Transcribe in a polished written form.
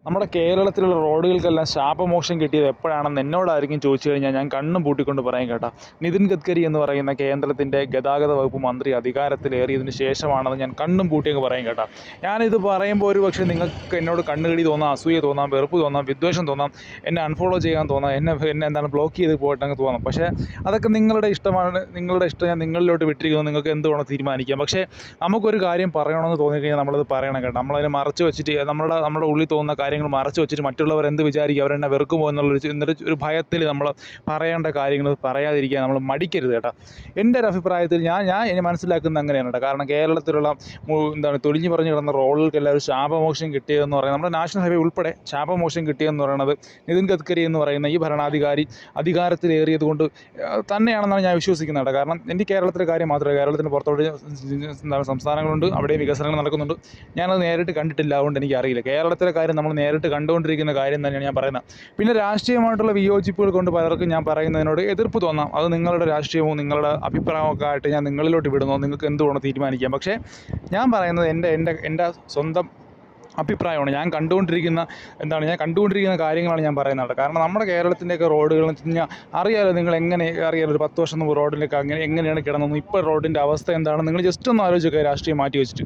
നമ്മുടെ കേരളത്തിലുള്ള റോഡുകൾക്കെല്ലാം ശാപമോക്ഷം കിട്ടിയത് എപ്പോഴാണെന്ന് എന്നോടായിരിക്കും ചോദിച്ചു കഴിഞ്ഞാൽ ഞാൻ കണ്ണും പൂട്ടിക്കൊണ്ട് പറയും കേട്ടോ. നിതിൻ ഗഡ്കരി എന്ന് പറയുന്ന കേന്ദ്രത്തിൻ്റെ ഗതാഗത വകുപ്പ് മന്ത്രി അധികാരത്തിലേറിയതിന് ശേഷമാണെന്ന് ഞാൻ കണ്ണും പൂട്ടിയങ്ങ് പറയും കേട്ടോ. ഞാനിത് പറയുമ്പോൾ ഒരു പക്ഷേ നിങ്ങൾക്ക് എന്നോട് കണ്ണുകടി തോന്നാം, അസൂയ തോന്നാം, വെറുപ്പ് തോന്നാം, വിദ്വേഷം തോന്നാം, എന്നെ അൺഫോളോ ചെയ്യാൻ തോന്നാം, എന്നെ എന്താണ് ബ്ലോക്ക് ചെയ്ത് പോയിട്ടങ്ങ് തോന്നാം. പക്ഷേ അതൊക്കെ നിങ്ങളുടെ ഇഷ്ടമാണ്, നിങ്ങളുടെ ഇഷ്ടം ഞാൻ നിങ്ങളിലോട്ട് വിട്ടിരിക്കുന്നു. നിങ്ങൾക്ക് എന്ത് വേണം തീരുമാനിക്കാം. പക്ഷേ നമുക്കൊരു കാര്യം പറയണമെന്ന് തോന്നിക്കഴിഞ്ഞാൽ നമ്മളത് പറയണം കേട്ടോ. നമ്മളതിനെ മറച്ച് വെച്ചിട്ട് നമ്മുടെ ഉള്ളിൽ തോന്നുന്ന കാര്യങ്ങൾ മറച്ചു വെച്ചിട്ട് മറ്റുള്ളവർ എന്ത് വിചാരിക്കും, അവരെന്നെ വെറുക്കുമോ എന്നൊരു ഭയത്തിൽ നമ്മൾ പറയേണ്ട കാര്യങ്ങൾ പറയാതിരിക്കാൻ നമ്മൾ മടിക്കരുത് കേട്ടോ. എൻ്റെ ഒരു അഭിപ്രായത്തിൽ ഞാൻ ഇനി മനസ്സിലാക്കുന്നത് അങ്ങനെയാണ് കേട്ടോ. കാരണം കേരളത്തിലുള്ള തൊലിഞ്ഞു പറഞ്ഞു കിടന്ന റോഡുകൾക്കെല്ലാം ഒരു ശാപമോക്ഷം കിട്ടിയതെന്ന് പറയുന്നത്, നമ്മുടെ നാഷണൽ ഹൈവേ ഉൾപ്പെടെ ശാപമോക്ഷം കിട്ടിയതെന്ന് പറയുന്നത് നിതിൻ ഗഡ്കരി എന്ന് പറയുന്ന ഈ ഭരണാധികാരി അധികാരത്തിലേറിയത് കൊണ്ട് തന്നെയാണെന്നാണ് ഞാൻ വിശ്വസിക്കുന്നത് കേട്ടോ. കാരണം എൻ്റെ കേരളത്തിലെ കാര്യം മാത്രമേ, കേരളത്തിന് പുറത്തോട്ട് സംസ്ഥാനങ്ങളുണ്ട്, അവിടെ വികസനങ്ങൾ നടക്കുന്നുണ്ട്. ഞാനത് നേരിട്ട് കണ്ടിട്ടില്ല, അതുകൊണ്ട് എനിക്കറിയില്ല. കേരളത്തിലെ കാര്യം നമ്മൾ നേരിട്ട് കണ്ടുകൊണ്ടിരിക്കുന്ന കാര്യം തന്നെയാണ് ഞാൻ പറയുന്നത്. പിന്നെ രാഷ്ട്രീയമായിട്ടുള്ള വിയോജിപ്പുകൾ കൊണ്ട് പലർക്കും ഞാൻ പറയുന്നതിനോട് എതിർപ്പ് തോന്നാം. അത് നിങ്ങളുടെ രാഷ്ട്രീയവും നിങ്ങളുടെ അഭിപ്രായമൊക്കെ ആയിട്ട് ഞാൻ നിങ്ങളിലോട്ട് വിടുന്നു. നിങ്ങൾക്ക് എന്തുവേണം തീരുമാനിക്കാം. പക്ഷേ ഞാൻ പറയുന്നത് എൻ്റെ സ്വന്തം അഭിപ്രായമാണ്. ഞാൻ കണ്ടുകൊണ്ടിരിക്കുന്ന കാര്യങ്ങളാണ് ഞാൻ പറയുന്നത്. കാരണം നമ്മുടെ കേരളത്തിൻ്റെയൊക്കെ റോഡുകൾ എന്ന് വെച്ച് കഴിഞ്ഞാൽ അറിയാമല്ലോ, നിങ്ങൾ അറിയാമല്ലോ, ഒരു 10 വർഷം മുമ്പ് റോഡിലൊക്കെ എങ്ങനെയാണ് കിടന്നതെന്നും ഇപ്പോൾ റോഡിൻ്റെ അവസ്ഥ എന്താണെന്ന് നിങ്ങൾ ജസ്റ്റ് ഒന്ന് ആലോചിക്കുക, രാഷ്ട്രീയം മാറ്റി വെച്ചിട്ട്.